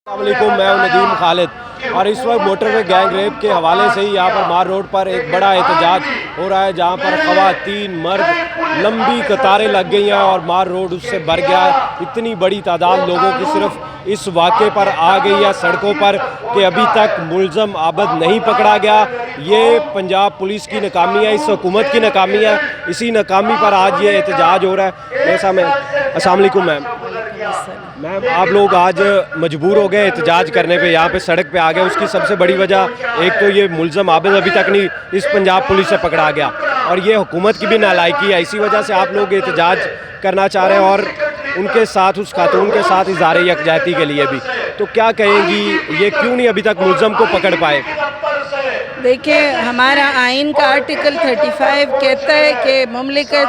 अस्सलाम वालेकुम, मैं हूं नदीम खालिद और इस वक्त मोटर वे गैंग रेप के हवाले से ही यहाँ पर मार रोड पर एक बड़ा एहतजाज हो रहा है, जहाँ पर ख़वातीन मर्द लंबी कतारें लग गई हैं और मार रोड उससे भर गया है। इतनी बड़ी तादाद लोगों की सिर्फ इस वाक़े पर आ गई है सड़कों पर कि अभी तक मुलज़म आबद नहीं पकड़ा गया। ये पंजाब पुलिस की नाकामी है, इस हुकूमत की नाकामी है। इसी नाकामी पर आज ये एहतजाज हो रहा है। जैसा मैं अस्सलाम वालेकुम मैम, आप लोग आज मजबूर हो गए एहतजाज करने पे, यहाँ पे सड़क पे आ गए। उसकी सबसे बड़ी वजह एक तो ये मुलज़म आबिद अभी तक नहीं इस पंजाब पुलिस से पकड़ा गया और ये हुकूमत की भी नालायकी है। इसी वजह से आप लोग एहतजाज करना चाह रहे हैं और उनके साथ उस खातून के साथ इज़हार यकजहती के लिए भी। तो क्या कहेंगी, ये क्यों नहीं अभी तक मुलज़म को पकड़ पाए? देखिए, हमारा आइन का आर्टिकल 35 कहता है कि मुमलिकत,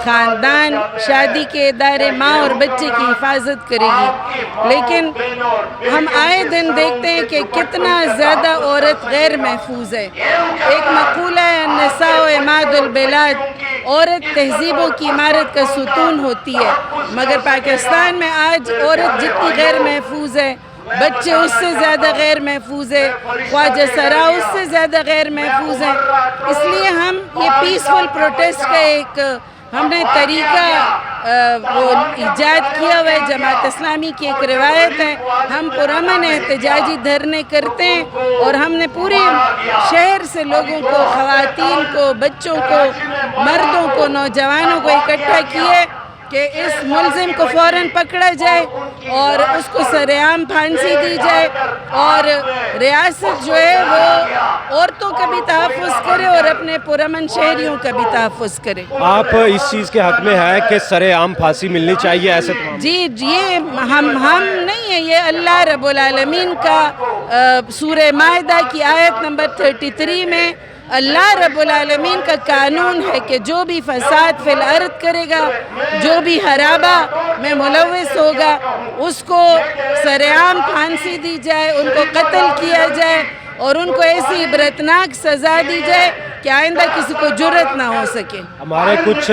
ख़ानदान, शादी के इदारे माँ और बच्चे की हिफाजत करेगी। लेकिन हम आए दिन देखते हैं कि कितना ज़्यादा औरत गैर महफूज है। एक मक़ूला है, निसाओ इमादुल बिलाद, औरत तहज़ीबों की इमारत का सुतून होती है। मगर पाकिस्तान में आज औरत जितनी गैर महफूज है, बच्चे उससे ज़्यादा गैर महफूज है, ख्वाजा सरा उससे ज़्यादा गैर महफूज है। इसलिए हम ये पीसफुल प्रोटेस्ट का हमने तरीका वो ईजाद किया हुआ है। जमात इस्लामी की एक रिवायत है, हम पुरअमन एहतजाजी धरने करते हैं और हमने पूरे शहर से लोगों को, ख़वातीन को, बच्चों को, मर्दों को, नौजवानों को इकट्ठा किए कि इस मुलज़िम को फ़ौरन पकड़ा जाए और उसको सरेआम फांसी दी जाए और रियासत जो है वो औरतों का भी तहफ़्फ़ुज़ करे और अपने पुरअमन शहरियों का भी तहफ़्फ़ुज़ करे। आप इस चीज़ के हक़ में है कि सरेआम फांसी मिलनी चाहिए ऐसे? जी, ये हम नहीं है, ये अल्लाह रब्बुल आलमीन का सूरह माइदा की आयत नंबर 33 में अल्लाह रब्बुल आलमीन का कानून है कि जो भी फसाद फिल अर्द करेगा, जो भी हराबा में मुलव्विस होगा, उसको सरेआम फांसी दी जाए, उनको कत्ल किया जाए और उनको ऐसी इबरतनाक सज़ा दी जाए कि आइंदा किसी को जुर्रत ना हो सके। हमारे कुछ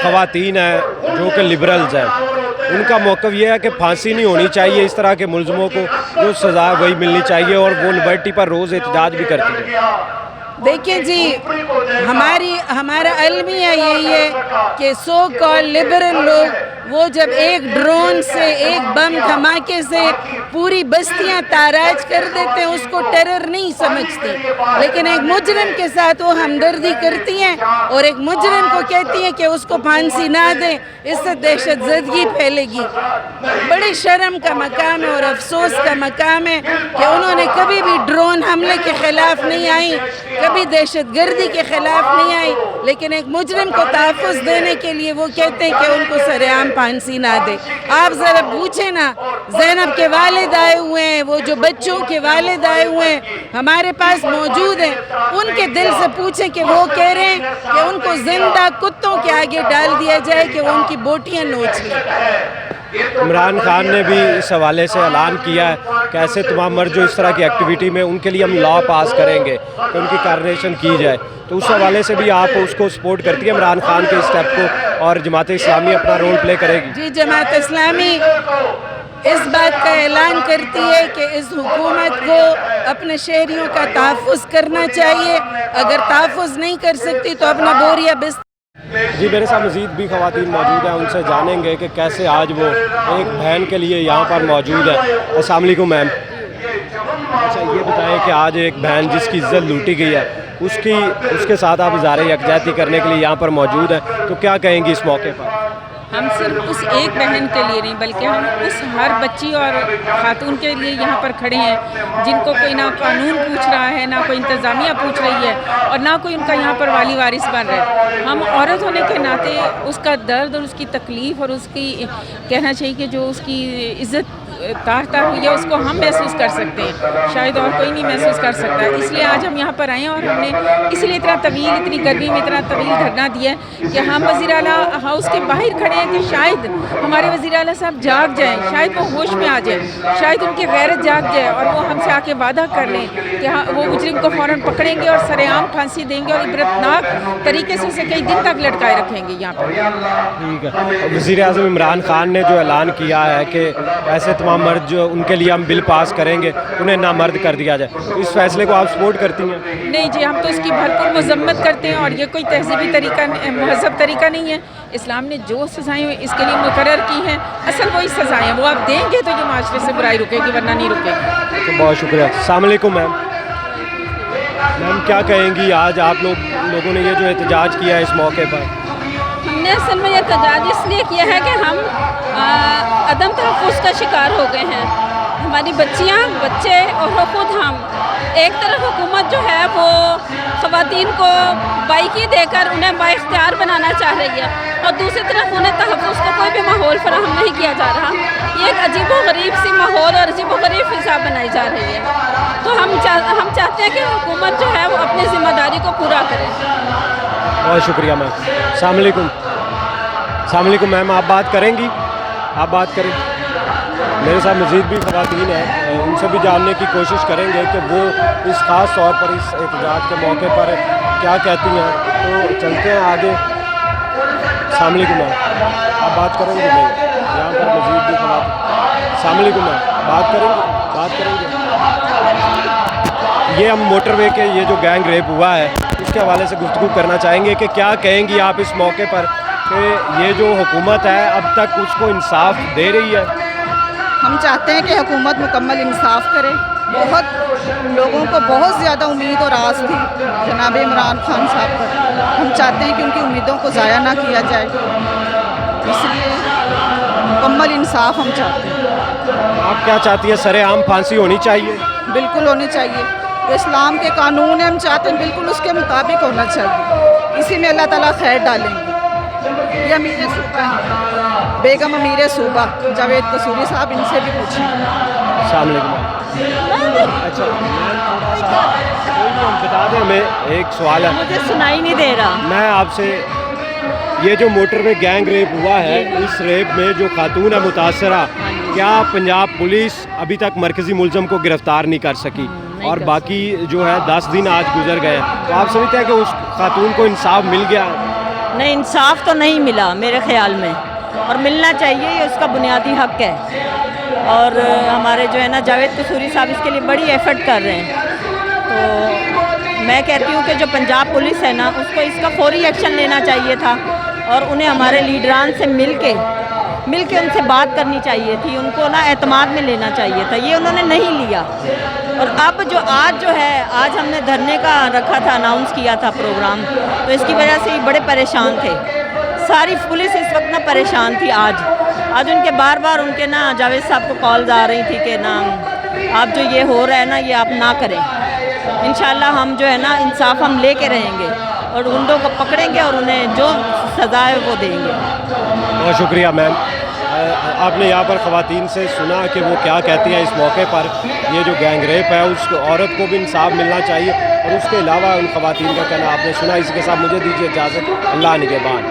ख़वातीन हैं जो कि लिबरल्स हैं, उनका मौक़िफ़ ये है कि फांसी नहीं होनी चाहिए, इस तरह के मुलज़मों को जो सज़ा वही मिलनी चाहिए और वो लिबर्टी पर रोज़ एहतजाज भी करते हैं। देखिए जी, हमारा अलमिया यही है कि सो कॉल लिबरल लोग वो जब एक ड्रोन से, एक बम धमाके से पूरी बस्तियां ताराज कर देते हैं, उसको टेरर नहीं समझते। लेकिन एक मुजरिम के साथ वो हमदर्दी करती हैं और एक मुजरिम को कहती हैं कि उसको फांसी ना दें, इससे दहशतज़दगी फैलेगी। बड़े शर्म का मकाम है और अफसोस का मकाम है कि उन्होंने कभी भी ड्रोन हमले के ख़िलाफ़ नहीं आई, कभी दहशतगर्दी के ख़िलाफ़ नहीं आई, लेकिन एक मुजरिम को तहफ़्फ़ुज़ देने के लिए वो कहते हैं कि उनको सरेआम फांसी ना दे। आप ज़रा पूछें ना, ज़ैनब के वालिद आए हुए हैं, वो जो बच्चों के वालिद आए हुए हैं हमारे पास मौजूद हैं, उनके दिल से पूछें कि वो कह रहे हैं कि उनको ज़िंदा कुत्तों के आगे डाल दिया जाए कि वो उनकी बोटियाँ नोच लें। इमरान खान ने भी इस हवाले से ऐलान किया है कि ऐसे तमाम मर्द जो इस तरह की एक्टिविटी में, उनके लिए हम लॉ पास करेंगे कि उनकी कार्नेशन की जाए। तो उस हवाले से भी आप उसको सपोर्ट करती है इमरान खान के स्टेप को, और जमात इस्लामी अपना रोल प्ले करेगी? जी, जमात इस्लामी इस बात का ऐलान करती है कि इस हुकूमत को अपने शहरियों का तहफ़्फ़ुज़ करना चाहिए। अगर तहफ़्फ़ुज़ नहीं कर सकती तो अपना बोरिया बिस्तर। जी, मेरे साथ मज़ीद भी ख़वातीन मौजूद हैं, उनसे जानेंगे कि कैसे आज वो एक बहन के लिए यहाँ पर मौजूद है। अस्सलाम वालेकुम मैम। अच्छा, ये बताएं कि आज एक बहन जिसकी इज़्ज़त लूटी गई है, उसके साथ आप इज़हार यकजहती करने के लिए यहाँ पर मौजूद हैं, तो क्या कहेंगी इस मौके पर? हम सिर्फ उस एक बहन के लिए नहीं, बल्कि हम उस हर बच्ची और खातून के लिए यहाँ पर खड़े हैं जिनको कोई ना कानून पूछ रहा है, ना कोई इंतज़ामिया पूछ रही है और ना कोई उनका यहाँ पर वाली वारिस बन रहा है। हम औरत होने के नाते उसका दर्द और उसकी तकलीफ़ और उसकी, कहना चाहिए कि जो उसकी इज़्ज़त तार हुई है, उसको हम महसूस कर सकते हैं, शायद और कोई नहीं महसूस कर सकता। इसलिए आज हम यहाँ पर आए हैं और हमने इसलिए इतना तवील, इतनी गर्मी में इतना तवील धरना दिया है कि हम वज़ीर आला हाउस के बाहर खड़े हैं कि शायद हमारे वज़ीर आला साहब जाग जाएँ, शायद वो होश में आ जाए, शायद उनकी गैरत जाग जाए और वो हमसे आके वादा कर लें कि हाँ, वो मुजरिम को फ़ौरन पकड़ेंगे और सरेआम फांसी देंगे और इबरतनाक तरीके से उसे कई दिन तक लटकाए रखेंगे यहाँ पर। ठीक है। वज़ीर आज़म इमरान खान ने जो ऐलान किया है कि ऐसे تمام مرد جو ان کے لیے ہم بل پاس کریں گے انہیں نامرد کر دیا جائے، تو اس فیصلے کو آپ سپورٹ کرتی ہیں؟ نہیں جی، ہم تو اس کی بھرپور مذمت کرتے ہیں، اور یہ کوئی تہذیبی طریقہ مہذب طریقہ نہیں ہے۔ اسلام نے جو سزائیں اس کے لیے مقرر کی ہیں اصل وہی سزائیں ہیں، وہ آپ دیں گے تو یہ معاشرے سے برائی رکے گی، ورنہ نہیں رکے گی۔ تو بہت شکریہ۔ السلام علیکم میم، کیا کہیں گی آج آپ لوگوں نے یہ جو احتجاج کیا ہے اس موقع پر؟ ہم نے اصل میں یہ احتجاج اس لیے کیا ہے کہ ہم عدم تحفظ کا شکار ہو گئے ہیں، ہماری بچیاں، بچے اور خود ہم۔ ایک طرف حکومت جو ہے وہ خواتین کو بائیکی دے کر انہیں با اختیار بنانا چاہ رہی ہے، اور دوسری طرف انہیں تحفظ کا کوئی بھی ماحول فراہم نہیں کیا جا رہا۔ یہ ایک عجیب و غریب سی ماحول اور عجیب و غریب فضا بنائی جا رہی ہے، تو ہم چاہتے ہیں کہ حکومت جو ہے وہ اپنی ذمہ داری کو پورا کرے۔ بہت شکریہ میم۔ السلام علیکم۔ السلام علیکم میم، آپ بات کریں گی؟ آپ بات کریں؟ میرے ساتھ مزید بھی خواتین ہیں، ان سے بھی جاننے کی کوشش کریں گے کہ وہ اس خاص طور پر اس احتجاج کے موقع پر کیا کہتی ہیں، تو چلتے ہیں آگے۔ السلام علیکم میم، آپ بات کریں گے؟ نہیں، یہاں پر مزید بھی خواتین۔ السلام علیکم میم، بات کریں گے؟ بات کریں گے۔ یہ ہم موٹر وے کے یہ جو گینگ ریپ ہوا ہے اس کے حوالے سے گفتگو کرنا چاہیں گے کہ کیا کہیں گی آپ اس موقع پر کہ یہ جو حکومت ہے اب تک اس کو انصاف دے رہی ہے؟ ہم چاہتے ہیں کہ حکومت مکمل انصاف کرے۔ بہت لوگوں کو بہت زیادہ امید اور آس تھی جناب عمران خان صاحب پر، ہم چاہتے ہیں کہ ان کی امیدوں کو ضائع نہ کیا جائے، اس لیے مکمل انصاف ہم چاہتے ہیں۔ آپ کیا چاہتی ہیں؟ سر عام پھانسی ہونی چاہیے؟ بالکل ہونی چاہیے، جو اسلام کے قانون ہیں ہم چاہتے ہیں بالکل اس کے مطابق ہونا چاہیے، اسی میں اللہ تعالیٰ خیر ڈالیں گے۔ یہ امیر صوبہ ہیں، بیگم امیر صوبہ جاوید قصوری صاحب، ان سے بھی پوچھیں۔ السلام علیکم۔ اچھا میم، تھوڑا سا کوئی نہیں، ہم بتا دیں، ہمیں ایک سوال ہے، مجھے سنائی نہیں دے رہا۔ میں آپ سے، یہ جو موٹر وے گینگ ریپ ہوا ہے اس ریپ میں جو خاتون ہے متاثرہ، کیا پنجاب پولیس ابھی تک مرکزی ملزم کو گرفتار نہیں کر سکی؟ اور باقی جو ہے 10 دن آج گزر گئے ہیں، تو آپ سمجھتے ہیں کہ اس خاتون کو انصاف مل گیا؟ نہیں، انصاف تو نہیں ملا میرے خیال میں، اور ملنا چاہیے، یہ اس کا بنیادی حق ہے، اور ہمارے جو ہے نا جاوید قصوری صاحب اس کے لیے بڑی ایفرٹ کر رہے ہیں، تو میں کہتی ہوں کہ جو پنجاب پولیس ہے نا اس کو اس کا فوری ایکشن لینا چاہیے تھا، اور انہیں ہمارے لیڈران سے مل کے ان سے بات کرنی چاہیے تھی، ان کو نا اعتماد میں لینا چاہیے تھا، یہ انہوں نے نہیں لیا۔ اور اب آج ہم نے دھرنے کا رکھا تھا، اناؤنس کیا تھا پروگرام، تو اس کی وجہ سے یہ بڑے پریشان تھے، ساری پولیس اس وقت نا پریشان تھی۔ آج ان کے بار بار ان کے نا جاوید صاحب کو کالز آ رہی تھی کہ نا آپ جو یہ ہو رہا ہے نا یہ آپ نہ کریں، انشاءاللہ ہم جو ہے نا انصاف ہم لے کے رہیں گے، اور گنڈوں کو پکڑیں گے اور انہیں جو سزا ہے وہ دیں گے۔ بہت شکریہ میم۔ آپ نے یہاں پر خواتین سے سنا کہ وہ کیا کہتی ہیں اس موقع پر، یہ جو گینگ ریپ ہے اس عورت کو بھی انصاف ملنا چاہیے، اور اس کے علاوہ ان خواتین کا کہنا آپ نے سنا۔ اسی کے ساتھ مجھے دیجیے اجازت، اللہ نگہبان۔